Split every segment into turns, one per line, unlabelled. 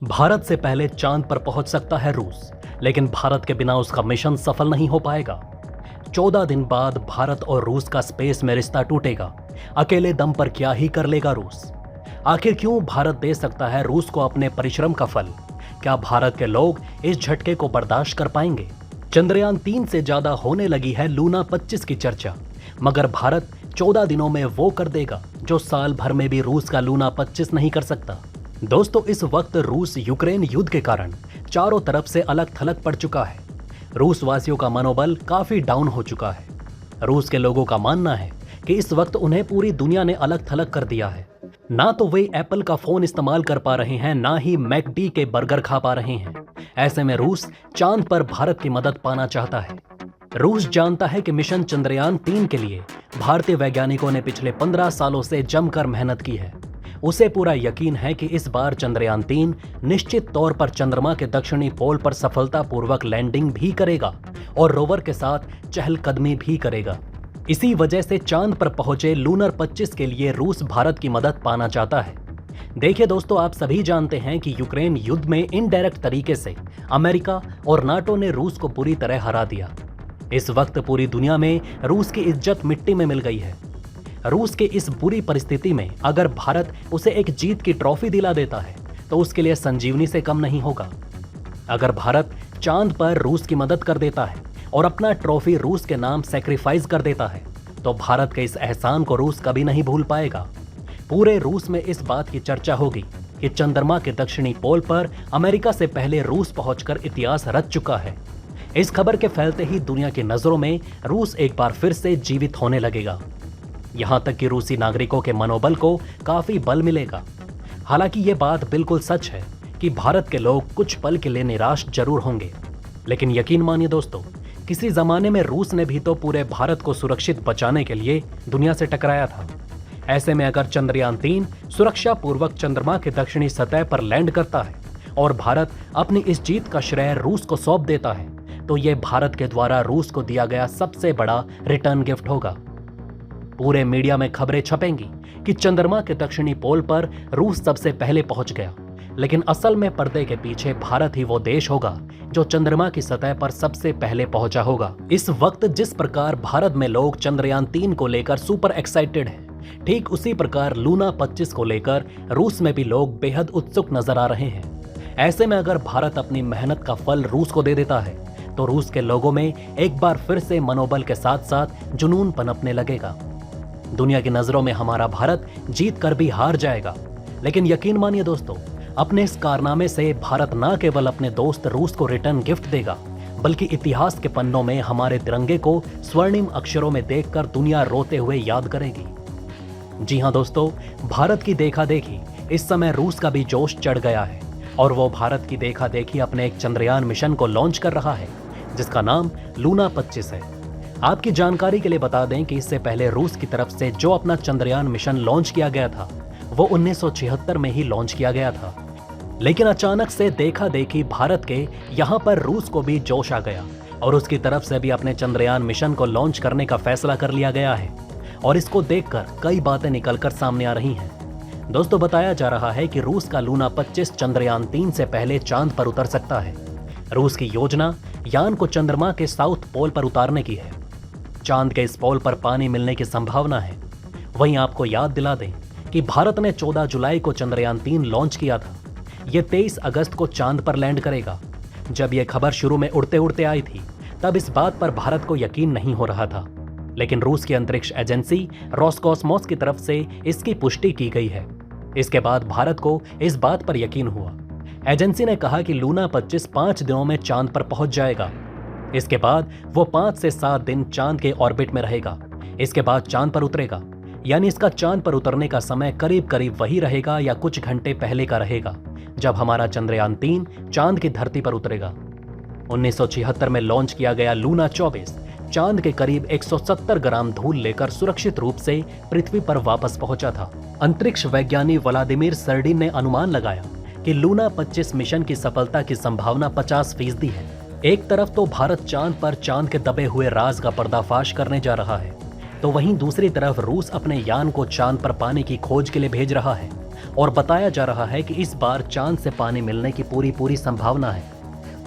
भारत से पहले चांद पर पहुंच सकता है रूस, लेकिन भारत के बिना उसका मिशन सफल नहीं हो पाएगा। 14 दिन बाद भारत और रूस का स्पेस में रिश्ता टूटेगा। अकेले दम पर क्या ही कर लेगा रूस? आखिर क्यों भारत दे सकता है रूस को अपने परिश्रम का फल? क्या भारत के लोग इस झटके को बर्दाश्त कर पाएंगे? चंद्रयान 3 से ज्यादा होने लगी है लूना 25 की चर्चा, मगर भारत 14 दिनों में वो कर देगा जो साल भर में भी रूस का लूना 25 नहीं कर सकता। दोस्तों, इस वक्त रूस यूक्रेन युद्ध के कारण चारों तरफ से अलग थलग पड़ चुका है। रूस वासियों का मनोबल काफी डाउन हो चुका है। रूस के लोगों का मानना है कि इस वक्त उन्हें पूरी दुनिया ने अलग थलग कर दिया है। ना तो वे एप्पल का फोन इस्तेमाल कर पा रहे हैं, ना ही मैकडी के बर्गर खा पा रहे हैं। ऐसे में रूस चांद पर भारत की मदद पाना चाहता है। रूस जानता है कि मिशन चंद्रयान 3 के लिए भारतीय वैज्ञानिकों ने पिछले 15 सालों से जमकर मेहनत की है। उसे पूरा यकीन है कि इस बार चंद्रयान 3 निश्चित तौर पर चंद्रमा के दक्षिणी पोल पर सफलतापूर्वक लैंडिंग भी करेगा और रोवर के साथ चहलकदमी भी करेगा। इसी वजह से चांद पर पहुंचे लूनर 25 के लिए रूस भारत की मदद पाना चाहता है। देखिए दोस्तों, आप सभी जानते हैं कि यूक्रेन युद्ध में इनडायरेक्ट तरीके से अमेरिका और नाटो ने रूस को बुरी तरह हरा दिया। इस वक्त पूरी दुनिया में रूस की इज्जत मिट्टी में मिल गई है। रूस के इस बुरी परिस्थिति में अगर भारत उसे एक जीत की ट्रॉफी दिला देता है तो उसके लिए संजीवनी से कम नहीं होगा। अगर भारत चांद पर रूस की मदद कर देता है और अपना ट्रॉफी रूस के नाम सैक्रिफाइस कर देता है तो भारत के इस एहसान को रूस कभी नहीं भूल पाएगा। पूरे रूस में इस बात की चर्चा होगी कि चंद्रमा के दक्षिणी पोल पर अमेरिका से पहले रूस पहुंचकर इतिहास रच चुका है। इस खबर के फैलते ही दुनिया की नजरों में रूस एक बार फिर से जीवित होने लगेगा। यहां तक कि रूसी नागरिकों के मनोबल को काफी बल मिलेगा। हालांकि ये बात बिल्कुल सच है कि भारत के लोग कुछ पल के लिए निराश जरूर होंगे, लेकिन यकीन मानिए दोस्तों, किसी जमाने में रूस ने भी तो पूरे भारत को सुरक्षित बचाने के लिए दुनिया से टकराया था। ऐसे में अगर चंद्रयान 3 सुरक्षा पूर्वक चंद्रमा के दक्षिणी सतह पर लैंड करता है और भारत अपनी इस जीत का श्रेय रूस को सौंप देता है तो यह भारत के द्वारा रूस को दिया गया सबसे बड़ा रिटर्न गिफ्ट होगा। पूरे मीडिया में खबरें छपेंगी कि चंद्रमा के दक्षिणी पोल पर रूस सबसे पहले पहुंच गया, लेकिन असल में पर्दे के पीछे भारत ही वो देश होगा जो चंद्रमा की सतह पर सबसे पहले पहुंचा होगा। इस वक्त जिस प्रकार भारत में लोग चंद्रयान 3 को लेकर सुपर एक्साइटेड हैं, ठीक उसी प्रकार लूना 25 को लेकर रूस में भी लोग बेहद उत्सुक नजर आ रहे हैं। ऐसे में अगर भारत अपनी मेहनत का फल रूस को दे देता है तो रूस के लोगों में एक बार फिर से मनोबल के साथ साथ जुनून पनपने लगेगा। दुनिया की नजरों में हमारा भारत जीत कर भी हार जाएगा, लेकिन यकीन मानिए दोस्तों, अपने इस कारनामे से भारत न केवल अपने दोस्त रूस को रिटर्न गिफ्ट देगा, बल्कि इतिहास के पन्नों में हमारे तिरंगे को स्वर्णिम अक्षरों में देखकर दुनिया रोते हुए याद करेगी। जी हां दोस्तों, भारत की देखा देखी इस समय रूस का भी जोश चढ़ गया है और वो भारत की देखा देखी अपने एक चंद्रयान मिशन को लॉन्च कर रहा है जिसका नाम लूना 25 है। आपकी जानकारी के लिए बता दें कि इससे पहले रूस की तरफ से जो अपना चंद्रयान मिशन लॉन्च किया गया था वो 1976 में ही लॉन्च किया गया था, लेकिन अचानक से देखा देखी भारत के यहाँ पर रूस को भी जोश आ गया और उसकी तरफ से भी अपने चंद्रयान मिशन को लॉन्च करने का फैसला कर लिया गया है और इसको देखकर कई बातें निकलकर सामने आ रही हैं। दोस्तों, बताया जा रहा है कि रूस का लूना 25 चंद्रयान 3 से पहले चांद पर उतर सकता है। रूस की योजना यान को चंद्रमा के साउथ पोल पर उतारने की है। चांद के इस पोल पर पानी मिलने की संभावना है। वहीं आपको याद दिला दें कि भारत ने 14 जुलाई को चंद्रयान 3 लॉन्च किया था। यह 23 अगस्त को चांद पर लैंड करेगा। जब यह खबर शुरू में उड़ते उड़ते आई थी तब इस बात पर भारत को यकीन नहीं हो रहा था, लेकिन रूस की अंतरिक्ष एजेंसी रोसकॉस्मोस की तरफ से इसकी पुष्टि की गई है। इसके बाद भारत को इस बात पर यकीन हुआ। एजेंसी ने कहा कि लूना 25 5 दिनों में चांद पर पहुंच जाएगा। इसके बाद वो 5 से 7 दिन चांद के ऑर्बिट में रहेगा। इसके बाद चांद पर उतरेगा, यानी इसका चांद पर उतरने का समय करीब करीब वही रहेगा या कुछ घंटे पहले का रहेगा जब हमारा चंद्रयान 3 चांद की धरती पर उतरेगा। 1976 में लॉन्च किया गया लूना 24 चांद के करीब 170 ग्राम धूल लेकर सुरक्षित रूप से पृथ्वी पर वापस पहुंचा था। अंतरिक्ष वैज्ञानिक व्लादिमीर सर्डिन ने अनुमान लगाया कि लूना 25 मिशन की सफलता की संभावना 50% है। एक तरफ तो भारत चांद पर चांद के दबे हुए राज का पर्दाफाश करने जा रहा है, तो वहीं दूसरी तरफ रूस अपने यान को चांद पर पाने की खोज के लिए भेज रहा है और बताया जा रहा है कि इस बार चांद से पानी मिलने की पूरी संभावना है।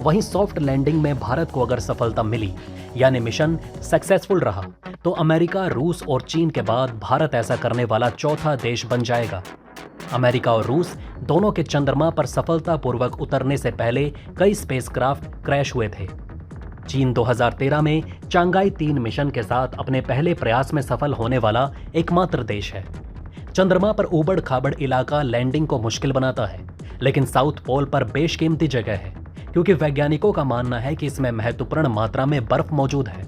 वहीं सॉफ्ट लैंडिंग में भारत को अगर सफलता मिली, यानी मिशन सक्सेसफुल रहा, तो अमेरिका, रूस और चीन के बाद भारत ऐसा करने वाला चौथा देश बन जाएगा। अमेरिका और रूस दोनों के चंद्रमा पर सफलतापूर्वक उतरने से पहले कई स्पेसक्राफ्ट क्रैश हुए थे। चीन 2013 में चांगाई 3 मिशन के साथ अपने पहले प्रयास में सफल होने वाला एकमात्र देश है। चंद्रमा पर ऊबड़ खाबड़ इलाका लैंडिंग को मुश्किल बनाता है, लेकिन साउथ पोल पर बेशकीमती जगह है, क्योंकि वैज्ञानिकों का मानना है कि इसमें महत्वपूर्ण मात्रा में बर्फ मौजूद है,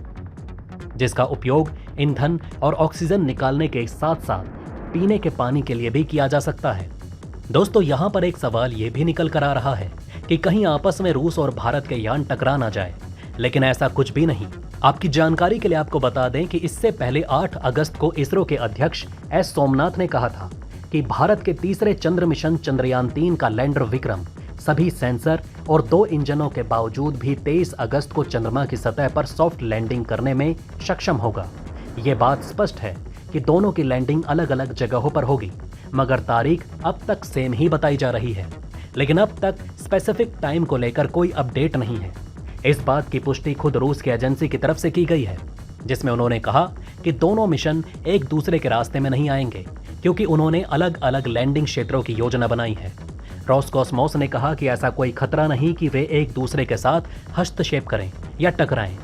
जिसका उपयोग ईंधन और ऑक्सीजन निकालने के साथ साथ पीने के पानी के लिए भी किया जा सकता है। दोस्तों, यहाँ पर एक सवाल ये भी निकल कर आ रहा है कि कहीं आपस में रूस और भारत के यान टकरा ना जाए, लेकिन ऐसा कुछ भी नहीं। आपकी जानकारी के लिए आपको बता दें कि इससे पहले 8 अगस्त को इसरो के अध्यक्ष एस सोमनाथ ने कहा था कि भारत के तीसरे चंद्र मिशन चंद्रयान 3 का लैंडर विक्रम सभी सेंसर और 2 इंजनों के बावजूद भी 23 अगस्त को चंद्रमा की सतह पर सॉफ्ट लैंडिंग करने में सक्षम होगा। ये बात स्पष्ट है कि दोनों की लैंडिंग अलग अलग जगहों पर होगी, मगर तारीख अब तक सेम ही बताई जा रही है। लेकिन अब तक स्पेसिफिक टाइम को लेकर कोई अपडेट नहीं है। इस बात की पुष्टि खुद रूस की एजेंसी की तरफ से की गई है, जिसमें उन्होंने कहा कि दोनों मिशन एक दूसरे के रास्ते में नहीं आएंगे, क्योंकि उन्होंने अलग अलग लैंडिंग क्षेत्रों की योजना बनाई है। रोसकॉस्मोस ने कहा कि ऐसा कोई खतरा नहीं कि वे एक दूसरे के साथ हस्तक्षेप करें या टकराएं।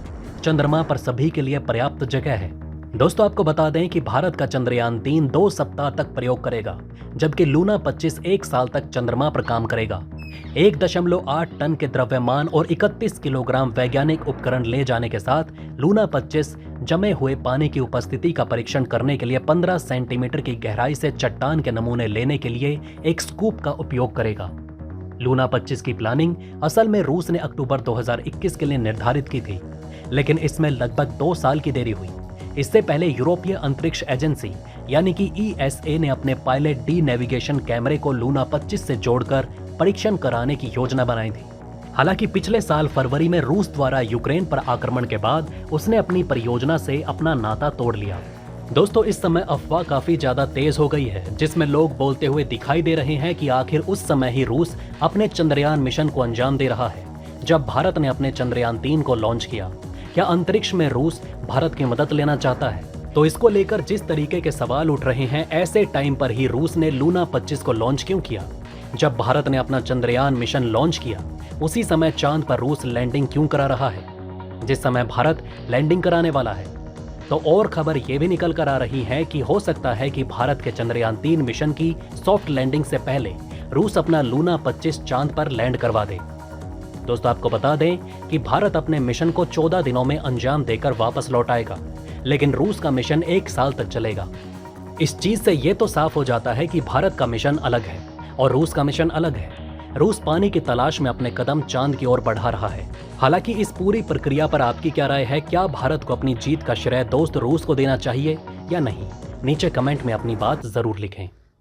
चंद्रमा पर सभी के लिए पर्याप्त जगह है। दोस्तों, आपको बता दें कि भारत का चंद्रयान 3 2 सप्ताह तक प्रयोग करेगा, जबकि लूना 25 1 साल तक चंद्रमा पर काम करेगा। 1.8 टन के द्रव्यमान और 31 किलोग्राम वैज्ञानिक उपकरण ले जाने के साथ लूना 25 जमे हुए पानी की उपस्थिति का परीक्षण करने के लिए 15 सेंटीमीटर की गहराई से चट्टान के नमूने लेने के लिए एक स्कूप का उपयोग करेगा। लूना 25 की प्लानिंग असल में रूस ने अक्टूबर 2021 के लिए निर्धारित की थी, लेकिन इसमें लगभग 2 साल की देरी हुई। इससे पहले यूरोपीय अंतरिक्ष एजेंसी यानी कि ESA ने अपने पायलट डी नेविगेशन कैमरे को लूना 25 से जोड़कर परीक्षण कराने की योजना बनाई थी। हालांकि पिछले साल फरवरी में रूस द्वारा यूक्रेन पर आक्रमण के बाद उसने अपनी परियोजना से अपना नाता तोड़ लिया। दोस्तों, इस समय अफवाह काफी ज्यादा तेज हो गई है, जिसमें लोग बोलते हुए दिखाई दे रहे हैं कि आखिर उस समय ही रूस अपने चंद्रयान मिशन को अंजाम दे रहा है जब भारत ने अपने चंद्रयान 3 को लॉन्च किया। क्या अंतरिक्ष में रूस भारत की मदद लेना चाहता है? तो इसको लेकर जिस तरीके के सवाल उठ रहे हैं, ऐसे टाइम पर ही रूस ने लूना 25 को लॉन्च क्यों किया? जब भारत ने अपना चंद्रयान मिशन लॉन्च किया, उसी समय चांद पर रूस लैंडिंग क्यों करा रहा है, जिस समय भारत लैंडिंग कराने वाला है? तो और खबर ये भी निकल कर आ रही है कि हो सकता है कि भारत के चंद्रयान 3 मिशन की सॉफ्ट लैंडिंग से पहले रूस अपना लूना 25 चांद पर लैंड करवा दे। दोस्तों, आपको बता दें कि भारत अपने मिशन को 14 दिनों में अंजाम देकर वापस लौट आएगा, लेकिन रूस का मिशन 1 साल तक चलेगा। इस चीज से ये तो साफ हो जाता है कि भारत का मिशन अलग है और रूस का मिशन अलग है। रूस पानी की तलाश में अपने कदम चांद की ओर बढ़ा रहा है। हालांकि इस पूरी प्रक्रिया पर आपकी क्या राय है? क्या भारत को अपनी जीत का श्रेय दोस्त रूस को देना चाहिए या नहीं? नीचे कमेंट में अपनी बात जरूर लिखें।